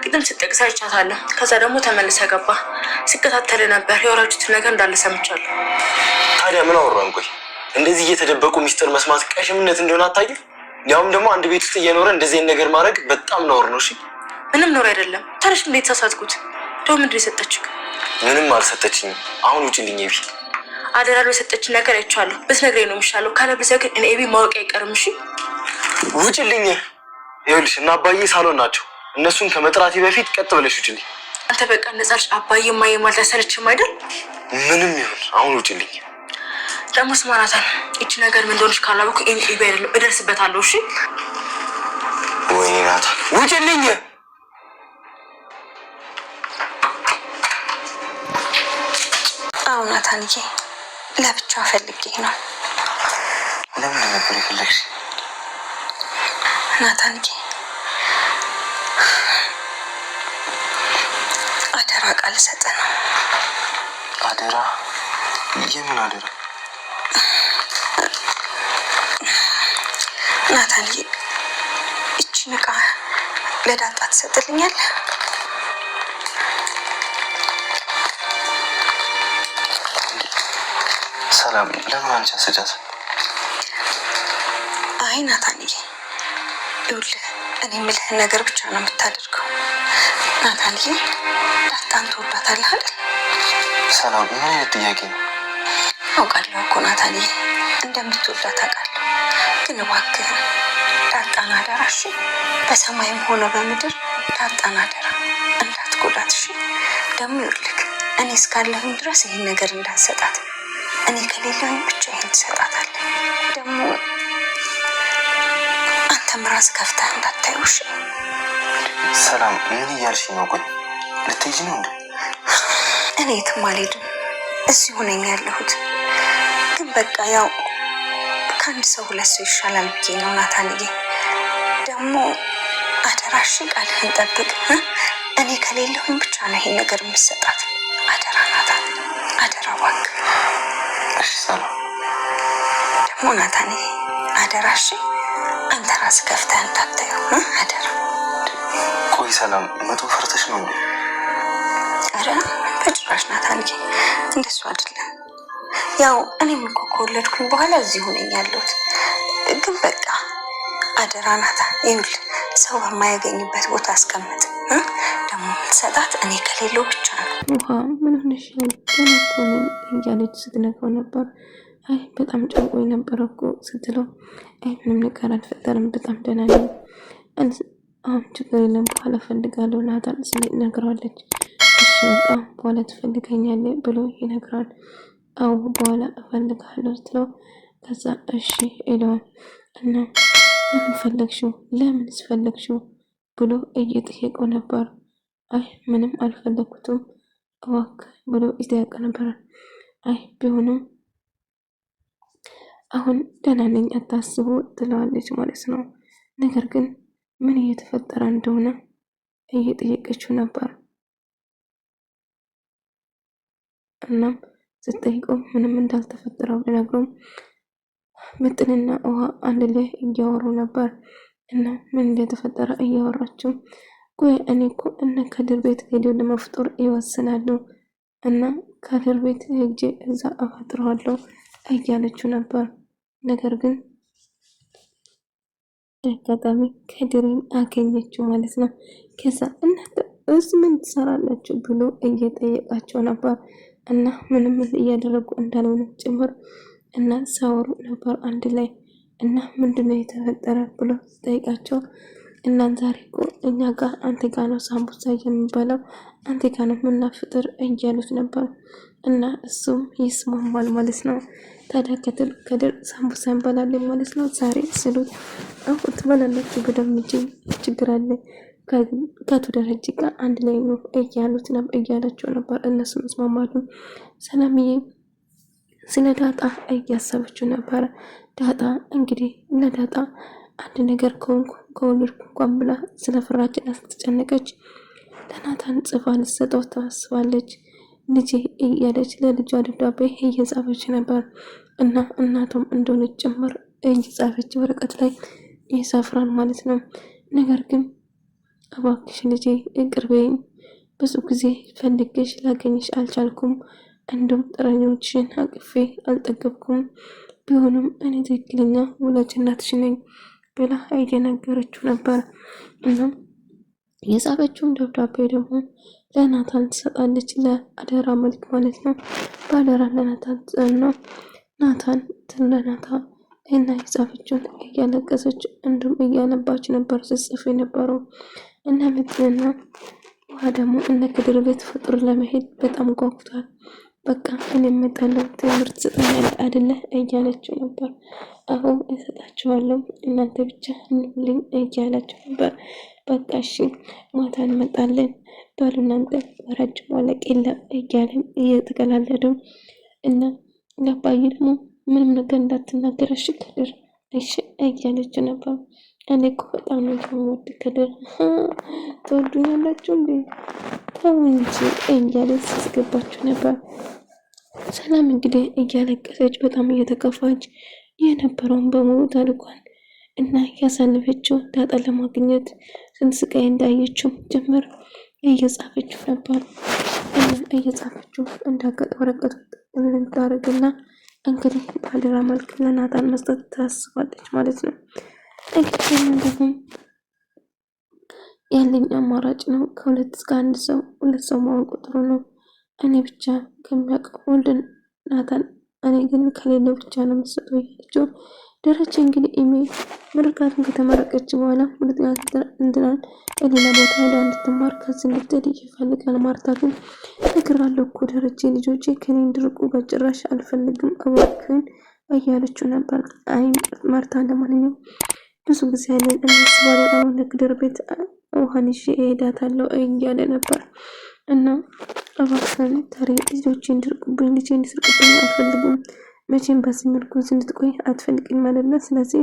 ቅድም ስትጠቅስ አይቻታለሁ። ከዛ ደግሞ ተመልሰ ገባ። ሲከታተል ነበር። የወራጁትን ነገር እንዳለ ሰምቻለሁ። ታዲያ ምን አወራን? ቆይ እንደዚህ እየተደበቁ ሚስጥር መስማት ቀሽምነት እንደሆነ አታውቂም? ያውም ደግሞ አንድ ቤት ውስጥ እየኖረ እንደዚህ ነገር ማድረግ በጣም ነውር ነው። እሺ ምንም ነውር አይደለም። ታዲያ እንዴት ተሳሳትኩት? ደው ምንድን የሰጠችው? ምንም አልሰጠችኝም። አሁን ውጭልኝ ኤቢ። አደራ ነው የሰጠችን ነገር አይቻለሁ። ብትነግረኝ ነው የሚሻለው። ካለበለዚያ ግን እኔ ኤቢ ማወቅ አይቀርም። እሺ ውጭልኝ። ይኸውልሽ እና አባዬ ሳሎን ናቸው። እነሱን ከመጥራቴ በፊት ቀጥ ብለሽ ውጭልኝ። አንተ በቃ ነጻልሽ። አባዬ ማየ ማለት አይሰለችም አይደል? ምንም ይሁን አሁን ውጭልኝ። ደግሞ ስማ ናታን፣ ይቺ ነገር ምን እንደሆነች ካላወቅኩ ኤቢ አይደለም እደርስበታለሁ። እሺ ወይኔ ናታን ውጭልኝ። አዎ ናታንዬ፣ ለብቻ ፈልጌ ነው። ለምን ነበር የፈለግሽ? ናታንዬ አደራ ቃል ሰጠ ነው። አደራ? የምን አደራ? ናታንዬ እቺን ዕቃ ለዳጣ ትሰጥልኛለህ? ሰላም ለምን አንቺ አስጃት? አይ ናታንዬ ይኸውልህ፣ እኔ የምልህን ነገር ብቻ ነው የምታደርገው። ናታንዬ ዳጣን ትወዳታለህ አይደል? ሰላም ምን አይነት ጥያቄ ነው? አውቃለሁ እኮ ናታንዬ እንደምትወዳት አውቃለሁ። ግን እባክህን ዳጣን አደራ እሺ? በሰማይም ሆነ በምድር ዳጣን አደራ እንዳትጎዳት እሺ? ደግሞ ይኸውልህ እኔ እስካለሁኝ ድረስ ይህን ነገር እንዳትሰጣት። እኔ ከሌለኝ ብቻ ይህን ትሰጣታለህ። ደግሞ አንተም ራስህ ከፍተህ እንዳታየው እሺ? ሰላም ምን እያልሽ ነው? ቆይ ልትሄጂ ነው እንዴ? እኔ የትም አልሄድም፣ እዚሁ ነኝ ያለሁት። ግን በቃ ያው ከአንድ ሰው ሁለት ሰው ይሻላል ብዬ ነው ናታንዬ። ደግሞ አደራ እሺ? ቃልህን ጠብቅ። እኔ ከሌለሁኝ ብቻ ነው ይሄን ነገር የምትሰጣት። አደራ ናታን፣ አደራ እባክህ። እሺ ሰላም። ደግሞ ናታንዬ አደራ እሺ? አንተ ራስህ ከፍተህ እንዳታየው አደራ። ቆይ ሰላም መቶ ፈርተሽ ነው እንዴ? አረ በጭራሽ ናታንዬ፣ እንደሱ አይደለም። ያው እኔም እኮ ከወለድኩኝ በኋላ እዚሁ ነኝ ያለሁት። ግን በቃ አደራ ናታን፣ ይኸውልህ ሰው በማያገኝበት ቦታ አስቀምጥ። ደግሞ የምትሰጣት እኔ ከሌለው ብቻ ነው። ውሃ ምን ሆነሽ ነው? ገና እኮ ነኝ እያለች ስትነግረው ነበር። አይ በጣም ጨንቆኝ ነበረ እኮ ስትለው፣ አይ ምንም ነገር አልፈጠርም፣ በጣም ደህና ነኝ። አሁን ችግር የለም በኋላ እፈልጋለሁ ናታን ነግረዋለች። እሺ በቃ በኋላ ትፈልገኛለህ ብሎ ይነግራል። አዎ በኋላ እፈልጋለሁ ስትለው፣ ከዛ እሺ ይለዋል። እና ለምን ፈለግሽው? ለምንስ ፈለግሽው ብሎ እየጠየቀው ነበር። አይ ምንም አልፈለግኩትም እባክህ ብሎ ይጠይቅ ነበር። አይ ቢሆንም አሁን ደህና ነኝ አታስቡ ትለዋለች ማለት ነው። ነገር ግን ምን እየተፈጠረ እንደሆነ እየጠየቀችው ነበር። እናም ስትጠይቀው ምንም እንዳልተፈጠረው ሊነግረው ምጥንና ውሃ አንድ ላይ እያወሩ ነበር። እና ምን እንደተፈጠረ እያወራችው፣ ቆይ እኔ እኮ እነ ከድር ቤት ሄደው ለመፍጠር ይወስናሉ እና ከድር ቤት ሄጄ እዛ አፈጥረዋለሁ እያለችው ነበር። ነገር ግን አጋጣሚ ከድርን አገኘችው ማለት ነው። ከዛ እናንተ እዚህ ምን ትሰራላችሁ ብሎ እየጠየቃቸው ነበር። እና ምንም እያደረጉ እንዳልሆነ ጭምር እና ሳወሩ ነበር አንድ ላይ። እና ምንድነው የተፈጠረ ብሎ ጠይቃቸው፣ እና ዛሬ እኮ እኛ ጋር አንተ ጋር ነው ሳምቡሳ የሚባለው፣ አንተ ጋር ነው ምናፍጥር እያሉት ነበር። እና እሱም ይስማማል ማለት ነው። ታዲያ ከድር ሳምቡሳ እንበላለን ማለት ነው ዛሬ ስሉት፣ አሁን ትበላላችሁ በደም እንጂ ችግር አለ ከቱ ደረጃ ጋር አንድ ላይ ነው እያላቸው ነበር። እነሱም ይስማማሉ። ሰላምዬ ስለ ዳጣ እያሰበችው ነበረ። ዳጣ እንግዲህ ለዳጣ አንድ ነገር ከወለድኩ እንኳን ብላ ስለ ፍራችን ስትጨነቀች ለናታን ጽፋ ልትሰጠው ታስባለች። ልጄ እያለች ለልጇ ደብዳቤ እየጻፈች ነበር። እና እናቷም እንደሆነች ጭምር እየጻፈች ወረቀት ላይ ይሰፍራል ማለት ነው። ነገር ግን እባክሽ ልጄ ይቅር በይኝ። ብዙ ጊዜ ፈልጌሽ ላገኝሽ አልቻልኩም። እንዲሁም ጥረኞችሽን አቅፌ አልጠገብኩም። ቢሆንም እኔ ትክክለኛ ወላጅ እናትሽ ነኝ ብላ እየነገረችው ነበር። እናም የጻፈችውን ደብዳቤ ደግሞ ለናታን ትሰጣለች፣ ለአደራ መልክ ማለት ነው። በአደራ ለናታን ነው። ናታን ለናታ እና የጻፈችውን እያለቀሰች እንዲሁም እያነባች ነበር ስትጽፍ የነበረው። እና ምትልና ውሃ ደግሞ እነ ክድር ቤት ፍጡር ለመሄድ በጣም ጓጉቷል። በቃ እኔ እመጣለሁ ትምህርት ትሰጠኛለህ አይደለ እያለችው ነበር። አሁን እሰጣችኋለሁ እናንተ ብቻ እንልኝ እያለችው ነበር። በቃ እሺ ማታ እንመጣለን ባሉ እናንተ ወራጅ ማለቅ የለም እያለም እየተቀላለዱ እና ለአባዬ ደግሞ ምንም ነገር እንዳትናገር እሺ ከድር እሺ እያለችው ነበር። እኔ እኮ በጣም ነው የምወድ ከድር ትወዱኛላችሁ እንዴ ተው እንጂ እያለች ሲስገባችሁ ነበር። ሰላም እንግዲህ እያለቀሰች በጣም እየተከፋች የነበረውን በሙሉ ታሪኳን እና ያሳለፈችው ዳጣ ለማግኘት ስንት ስቃይ እንዳየችው ጭምር እየጻፈችው ነበር። እየጻፈችው እንዳገጠ ወረቀቱ ልታደርግና እንግዲህ በአደራ መልክ ለናታን መስጠት ታስባለች ማለት ነው። እንግዲህ ደግሞ ያለኝ አማራጭ ነው ከሁለት እስከ አንድ ሰው ሁለት ሰው ማወቅ ጥሩ ነው። እኔ ብቻ ከሚያውቀው ወልድን ናታን እኔ ግን ከሌለው ብቻ ነው የምሰጠው ያለችው ደረጀ እንግዲህ ኢሜል ምርቃቱን ከተመረቀች በኋላ ሁለተኛ እንትናል ሌላ ቦታ ሄዳ እንድትማር ከዚህ እንድትሄድ ይፈልጋል። ማርታ ግን እነግራለሁ እኮ ደረጀ ልጆቼ ከኔ እንዲርቁ በጭራሽ አልፈልግም እባክህን እያለችው ነበር። አይ ማርታ ለማንኛውም ብዙ ጊዜ ያለን እናስባለን አሁን ለክድር ቤት ውሃን ይዤ እሄዳታለሁ እያለ ነበር። እና እባክህን ታሪ ልጆቼ እንዲርቁብኝ ልጄ እንዲስርቁብኝ አልፈልግም መቼም በዚህ መልኩ እንድትቆይ አትፈልግኝ ማለት ነው። ስለዚህ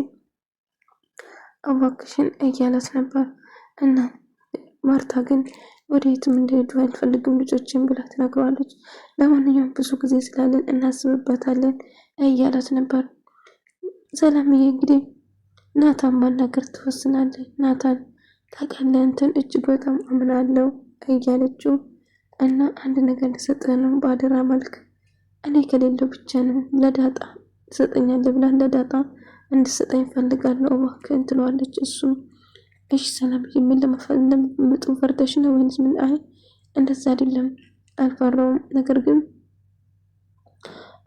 እባክሽን እያላት ነበር። እና ማርታ ግን ወደየትም እንደሄዱ አልፈልግም ልጆችን ብላ ትነግረዋለች። ለማንኛውም ብዙ ጊዜ ስላለን እናስብበታለን እያላት ነበር። ሰላምዬ እንግዲህ ናታን ማናገር ትወስናለች። ናታን ታውቃለህ እንትን እጅግ በጣም አምናለሁ እያለችው እና አንድ ነገር ልሰጥህ ነው በአደራ መልክ እኔ ከሌለው ብቻ ነው ለዳጣ ትሰጠኛለህ ብላ ለዳጣ እንድሰጠኝ ፈልጋለሁ እባክህን ትለዋለች። እሱም እሺ ሰላም ምን ለመፈለግ ፈርተሽ ነው ወይንስ ምን? አይ እንደዛ አይደለም አልፈራውም፣ ነገር ግን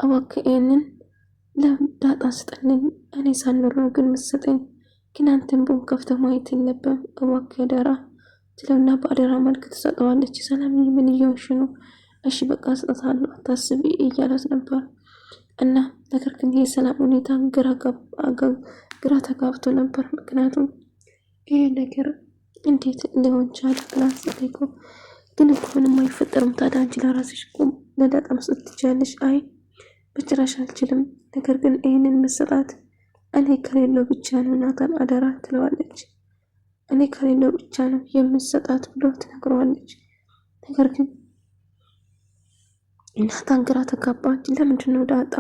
እባክህ ይሄንን ለዳጣ ስጠልኝ እኔ ሳልኖር ነው ግን የምትሰጠኝ፣ ግን አንተን ቦን ከፍተህ ማየት የለብህም እባክህ አደራ ትለውና በአደራ መልክ ትሰጠዋለች። ሰላም ምን እየሆንሽ ነው? እሺ በቃ ስጠታለሁ አታስቢ እያላት ነበር። እና ነገር ግን የሰላም ሁኔታ ግራ ተጋብቶ ነበር። ምክንያቱም ይህ ነገር እንዴት ሊሆን ቻለ ብላ ስትጠይቀው ግን እኮ ምንም አይፈጠርም ታዲያ አንቺ ለራስሽ እኮ ለዳጣ መስጠት ትችያለሽ። አይ በጭራሽ አልችልም፣ ነገር ግን ይህንን መሰጣት እኔ ከሌለው ብቻ ነው ናታን አደራ ትለዋለች። እኔ ከሌለው ብቻ ነው የምሰጣት ብሎ ትነግረዋለች። ነገር ግን ናታን ግራ ተጋባች። ለምንድን ነው ዳጣ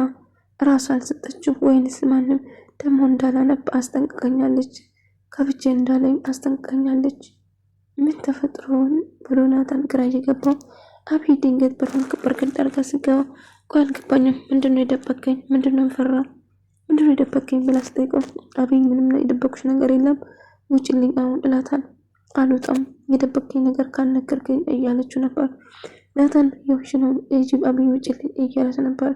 ራሷ አልሰጠችው ወይንስ ማንም ደግሞ እንዳላነብ አስጠንቅቀኛለች፣ ከብቼ እንዳለኝ አስጠንቅቀኛለች፣ ምን ተፈጥሮውን ብሎ ናታን ግራ እየገባው አብይ ድንገት በሩን በርግድ አድርጋ ስገባ ቆይ አልገባኝም፣ ምንድነው የደበቀኝ? ምንድነው ፈራ? ምንድነው የደበቀኝ ብላ ስጠይቀው አብይ ምንም የደበኩሽ ነገር የለም ውጭልኝ አሁን እላታል። አልወጣም የደበቀኝ ነገር ካልነገርከኝ እያለችው ነበር። ናታን የሆንሽ ነው የጅብ አብይ ውጭልኝ እያለት ነበር።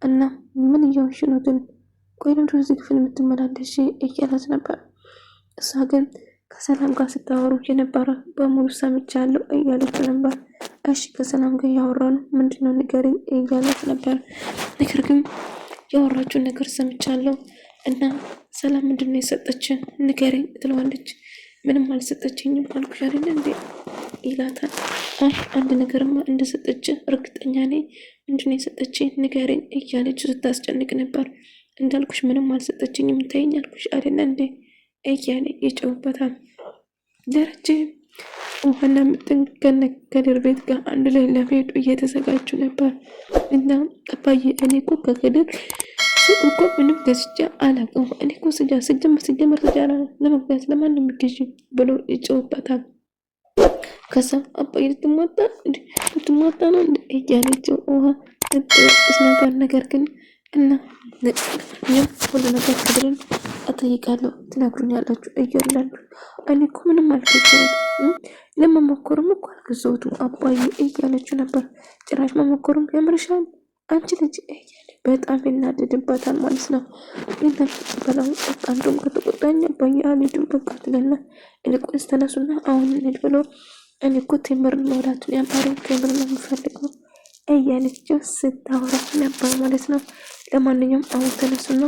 እና ምን እየሆንሽ ነው ግን? ቆይ ነው እዚህ ክፍል የምትመላለሽ እያለት ነበር። እሷ ግን ከሰላም ጋር ስታወሩ የነበረ በሙሉ ሰምቻለሁ እያለችው ነበር። እሺ ከሰላም ጋር ያወራሉ ምንድነው ንገሪኝ እያለት ነበር። ነገር ግን ያወራችውን ነገር ሰምቻለሁ እና ሰላም ምንድነው የሰጠችን ንገሪኝ ትለዋለች። ምንም አልሰጠችኝም አልኩሽ አይደል እንዴ ይላታል። አይ አንድ ነገርማ እንደሰጠች እርግጠኛ ነኝ፣ ምንድነው የሰጠችኝ ንገሪኝ እያለች ስታስጨንቅ ነበር። እንዳልኩሽ ምንም አልሰጠችኝም ተይኝ አልኩሽ አይደል እንዴ እያለ ይጮህበታል። ደረጀ ውሃና ምጥን ከድር ቤት ጋር አንድ ላይ ለመሄዱ እየተዘጋጁ ነበር። እና አባዬ እኔ እኮ ከድር ሱቅ እኮ ምንም ገዝቼ አላውቅም፣ እኔ እኮ ስጀምር ስጃራ ለመግዛት ለማንም የሚገዥ ብሎ ይጮህበታል። ከዛ አባዬ ልትሟጣ ነው እንደ እያለችው ውሃ ጥቅስ ነገር ግን እና እኛም ሁሉ ነገር ከድርን እጠይቃለሁ ትነግሩኛላችሁ እያላሉ እኔ እኮ ምንም አልገዛሁትም ለመሞከርም እኮ አልገዛሁትም አባዬ እያለችው ነበር። ጭራሽ መሞከሩም ያምርሻል አንቺ ልጅ እያለ በጣም ይናደድባታል ማለት ነው። ይናል በላው አንዱም ከተቆጣኝ አባዬ አልሄድም በቃ ትለና ይልቁንስ ተነሱና አሁን እንሂድ ብሎ እኔ እኮ ቴምርን መውላቱን ያማረኝ ቴምር ነው የምፈልገው እያለችው ስታወራ ነበር ማለት ነው። ለማንኛውም አሁን ተነሱና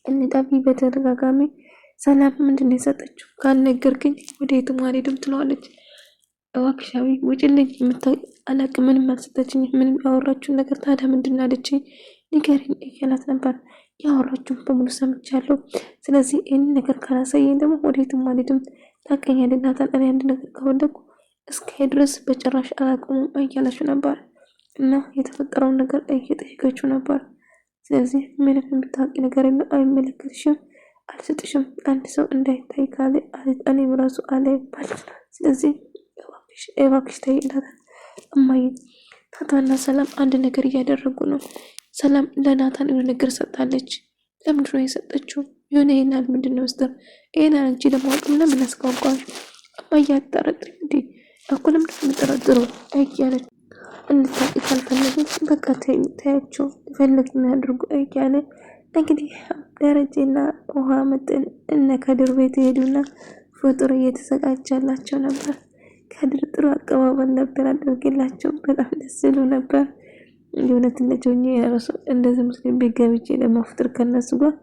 እንጣቢ በተደጋጋሚ ሰላም ምንድን ነው የሰጠችው ካልነገርክኝ ወደ የትም አልሄድም ትለዋለች። እባክሻዊ ውጭልኝ አላቅም ምንም አልሰጠችኝ ምንም ያወራችውን ነገር ታዲያ ምንድን አለችኝ ንገሪኝ እያላት ነበር። ያወራችሁን በሙሉ ሰምቻለሁ። ስለዚህ ይህንን ነገር ካላሳየኝ ደግሞ ወደ የትም አልሄድም ታውቀኛለህ ናታን እኔ አንድ ነገር ከወደኩ እስከ ድረስ በጭራሽ አላቆሙም እያለችው ነበር እና የተፈጠረውን ነገር እየጠየቀችው ነበር። ስለዚህ ምንም የምታውቂ ነገር የለም አይመለከትሽም አልሰጥሽም አንድ ሰው እንዳይታይ ካለ እኔም ራሱ አላይባል ስለዚህ እባክሽ ተይ ይላታል። እማዬ ናታንና ሰላም አንድ ነገር እያደረጉ ነው። ሰላም ለናታን የሆነ ነገር ሰጣለች። ለምንድን ነው የሰጠችው? የሆነ ይሄናል ምንድን ነው ውስጥ ይሄናል እንጂ ለማወቅም ለምን አስጓጓሽ? እማዬ አትጠረጥሪም እንዴ እኮ ለምንድን ነው የምጠረጥረው እያለች እንድታውቂ ካልፈለገች በቃ ተያቸው የፈለግን ያድርጉ እያለ እንግዲህ ደረጀና ውሃ መጠን እነ ከድር ቤት ሄዱና ፍጡር እየተዘጋጃላቸው ነበር። ከድር ጥሩ አቀባበል ነበር አድርጌላቸው በጣም ደስ ይሉ ነበር። የእውነት እንደጆኝ የራሱ እንደዚህ ሙስሊም ቤት ገብቼ ለማፍጠር ከነሱ ጋር